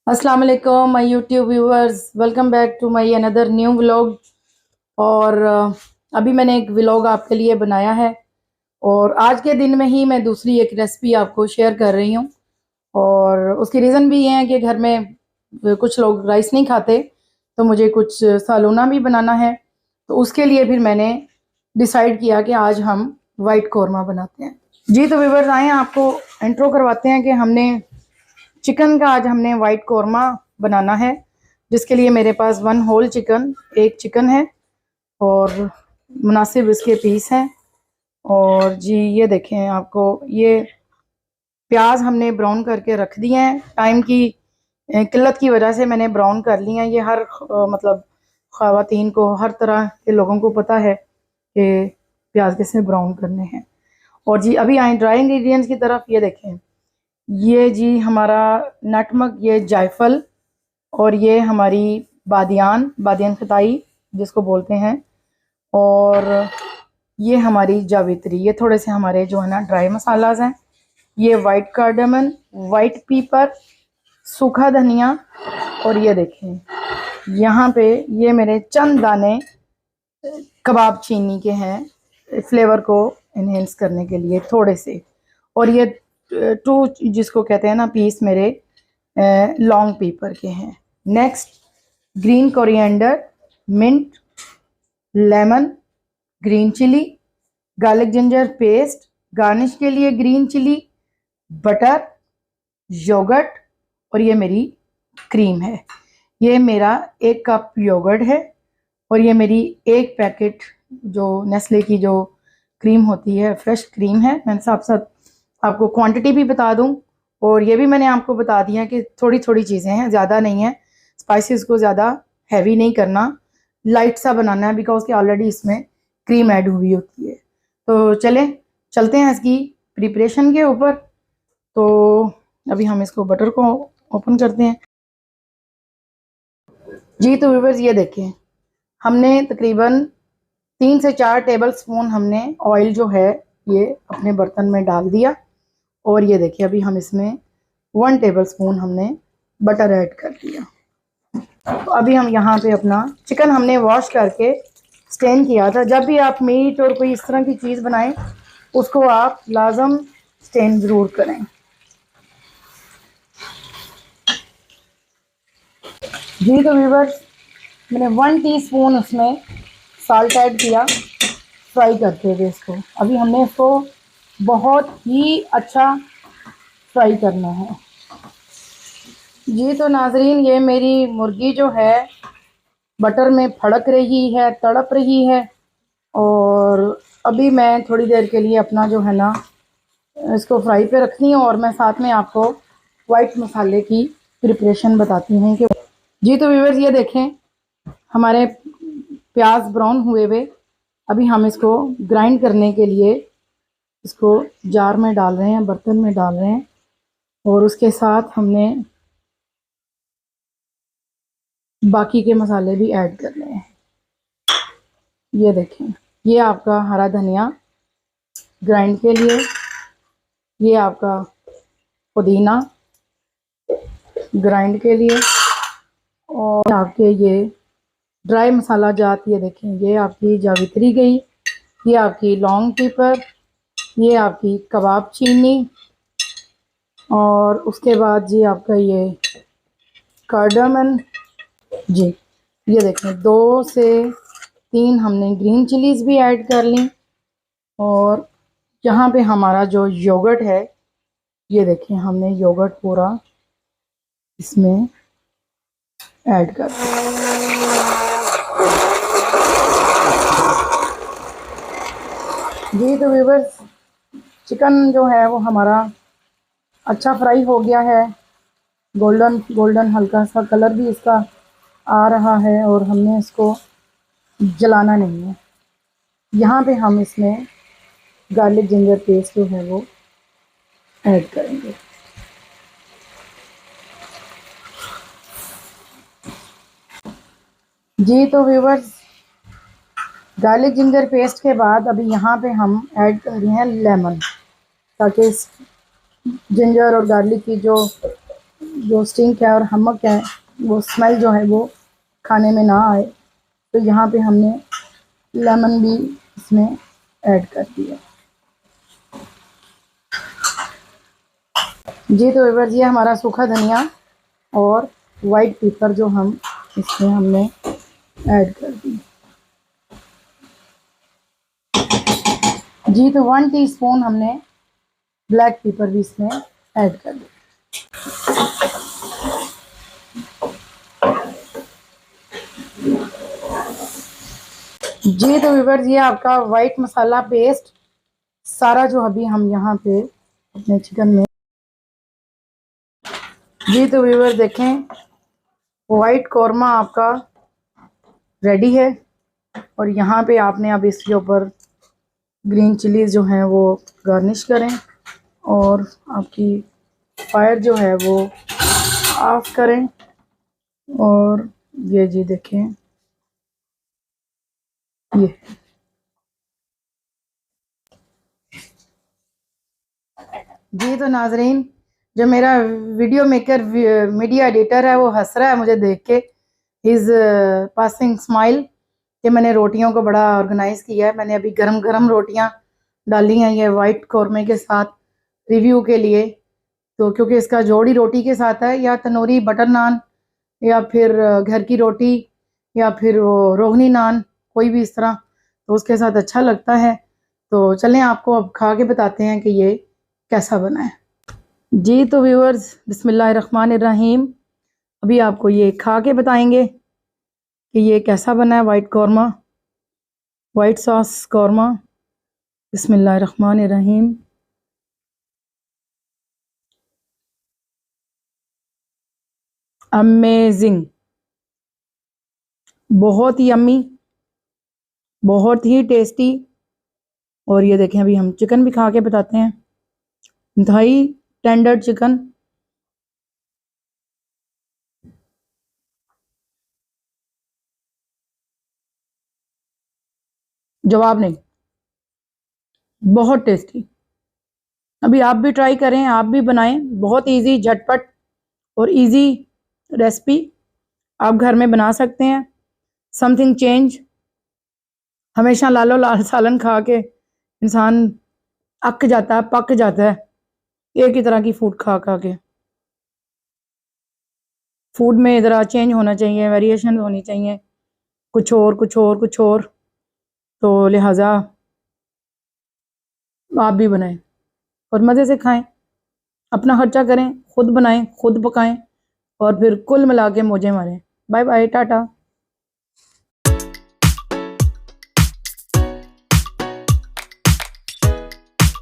अस्सलाम वालेकुम my YouTube viewers, welcome back to my another new vlog. और अभी मैंने एक व्लॉग आपके लिए बनाया है और आज के दिन में ही मैं दूसरी एक रेसिपी आपको शेयर कर रही हूँ। और उसकी रीज़न भी ये है कि घर में कुछ लोग राइस नहीं खाते, तो मुझे कुछ सालोना भी बनाना है। तो उसके लिए फिर मैंने डिसाइड किया कि आज हम वाइट कौरमा बनाते हैं। जी तो व्यूअर्स, आए आपको इंट्रो करवाते हैं कि हमने चिकन का आज हमने वाइट कौरमा बनाना है, जिसके लिए मेरे पास 1 होल चिकन, एक चिकन है और मुनासिब इसके पीस हैं। और जी ये देखें, आपको ये प्याज हमने ब्राउन करके रख दिए हैं। टाइम की किल्लत की वजह से मैंने ब्राउन कर लिया है। ये हर मतलब ख़वातीन को, हर तरह के लोगों को पता है कि प्याज कैसे ब्राउन करने हैं। और जी अभी आए ड्राई इंग्रेडिएंट्स की तरफ। ये देखें, ये जी हमारा नटमग, ये जायफल, और ये हमारी बादियान, बादियान खताई जिसको बोलते हैं, और ये हमारी जावित्री। ये थोड़े से हमारे जो है ना ड्राई मसालाज हैं। ये वाइट कार्डमन, वाइट पीपर, सूखा धनिया, और ये देखें यहाँ पे ये मेरे चंद दाने कबाब चीनी के हैं, फ्लेवर को इन्हेंस करने के लिए थोड़े से। और ये 2 जिसको कहते हैं ना पीस मेरे लॉन्ग पेपर के हैं। Next, green coriander, mint, lemon, green chilli, garlic ginger paste, garnish के लिए ग्रीन चिली, बटर, योगर्ट, और ये मेरी क्रीम है। ये मेरा 1 कप योगर्ट है और ये मेरी 1 पैकेट जो नेस्ले की जो क्रीम होती है, फ्रेश क्रीम है। मैंने साथ साथ आपको क्वांटिटी भी बता दूं, और ये भी मैंने आपको बता दिया कि थोड़ी थोड़ी चीज़ें हैं, ज़्यादा नहीं है। स्पाइसेस को ज़्यादा हैवी नहीं करना, लाइट सा बनाना है, बिकॉज कि ऑलरेडी इसमें क्रीम ऐड हुई होती है। तो चलते हैं इसकी प्रिपरेशन के ऊपर। तो अभी हम इसको बटर को ओपन करते हैं। जी तो व्यूअर्स, ये देखें, हमने तकरीबन 3 से 4 टेबल स्पून हमने ऑयल जो है ये अपने बर्तन में डाल दिया। और ये देखिए, अभी हम इसमें 1 टेबल स्पून हमने बटर ऐड कर दिया। तो अभी हम यहाँ पे अपना चिकन हमने वॉश करके स्टेन किया था। जब भी आप मीट और कोई इस तरह की चीज़ बनाएं, उसको आप लाजम स्टेन ज़रूर करें। जी तो व्यूअर्स, मैंने 1 टीस्पून उसमें साल्ट ऐड किया फ्राई करते हुए इसको। अभी हमने इसको बहुत ही अच्छा फ्राई करना है। जी तो नाजरीन, ये मेरी मुर्गी जो है बटर में फड़क रही है, तड़प रही है। और अभी मैं थोड़ी देर के लिए अपना जो है ना इसको फ्राई पे रखती हूँ, और मैं साथ में आपको वाइट मसाले की प्रिपरेशन बताती हूँ कि जी तो व्यूअर्स, ये देखें, हमारे प्याज ब्राउन हुए हुए। अभी हम इसको ग्राइंड करने के लिए इसको जार में डाल रहे हैं, बर्तन में डाल रहे हैं, और उसके साथ हमने बाकी के मसाले भी ऐड करने हैं। ये देखें, ये आपका हरा धनिया ग्राइंड के लिए, ये आपका पुदीना ग्राइंड के लिए, और आपके ये ड्राई मसाला जात, ये देखें, ये आपकी जावित्री गई, ये आपकी लॉन्ग पेपर, ये आपकी कबाब चीनी, और उसके बाद जी आपका ये कार्डमन। जी ये देखें, 2 से 3 हमने ग्रीन चिलीज़ भी ऐड कर ली। और यहाँ पे हमारा जो योगर्ट है, ये देखें, हमने योगर्ट पूरा इसमें ऐड कर दिया। जी तो व्यूअर्स, चिकन जो है वो हमारा अच्छा फ्राई हो गया है। गोल्डन गोल्डन हल्का सा कलर भी इसका आ रहा है, और हमने इसको जलाना नहीं है। यहाँ पे हम इसमें गार्लिक जिंजर पेस्ट जो है वो ऐड करेंगे। जी तो व्यूअर्स, गार्लिक जिंजर पेस्ट के बाद अभी यहाँ पे हम ऐड कर रहे हैं लेमन, ताकि जिंजर और गार्लिक की जो जो स्टिंक है और हमक है वो स्मेल जो है वो खाने में ना आए, तो यहाँ पे हमने लेमन भी इसमें ऐड कर दिया। जी तो व्यूअर्स, ये हमारा सूखा धनिया और वाइट पेपर जो हम इसमें हमने ऐड कर दी। जी तो 1 टीस्पून हमने ब्लैक पेपर भी इसमें ऐड कर दिया। जी तो व्यूअर्स, ये आपका वाइट मसाला पेस्ट सारा जो अभी हम यहाँ पे अपने चिकन में। जी तो व्यूअर्स देखें, वाइट कौरमा आपका रेडी है और यहाँ पे आपने अब इसके ऊपर ग्रीन चिलीज जो हैं वो गार्निश करें और आपकी फायर जो है वो ऑफ करें। और ये जी देखें, ये जी तो नाजरीन, जो मेरा वीडियो मेकर मीडिया एडिटर है वो हंस रहा है मुझे देख के, इज़ पासिंग स्माइल, कि मैंने रोटियों को बड़ा ऑर्गेनाइज किया है। मैंने अभी गरम गरम रोटियां डाली हैं ये वाइट कौरमे के साथ रिव्यू के लिए। तो क्योंकि इसका जोड़ी रोटी के साथ है, या तनूरी बटर नान, या फिर घर की रोटी, या फिर वो रोगनी नान, कोई भी इस तरह, तो उसके साथ अच्छा लगता है। तो चलें आपको अब खा के बताते हैं कि ये कैसा बना है। जी तो व्यूअर्स, बिस्मिल्लाहिर्रहमानिर्रहीम, अभी आपको ये खा के बताएंगे कि ये कैसा बना है white korma, white sauce korma. बिस्मिल्लाहिर्रहमानिर्रहीम। अमेजिंग, बहुत ही यम्मी, बहुत ही टेस्टी। और ये देखें, अभी हम चिकन भी खा के बताते हैं, इंतहाई टेंडर चिकन। जवाब नहीं, बहुत टेस्टी। अभी आप भी ट्राई करें, आप भी बनाएं, बहुत इजी, झटपट और इजी रेसिपी आप घर में बना सकते हैं। Something change. हमेशा लालो लाल सालन खा के इंसान अक जाता है, पक जाता है एक ही तरह की फूड खा खा के। फूड में ज़रा चेंज होना चाहिए, वेरिएशन होनी चाहिए, कुछ और कुछ और कुछ और। तो लिहाजा आप भी बनाएं और मज़े से खाएं, अपना खर्चा करें, खुद बनाएं, खुद पकाएं और फिर कुल मिला के मौजें मारें। Bye bye, Tata.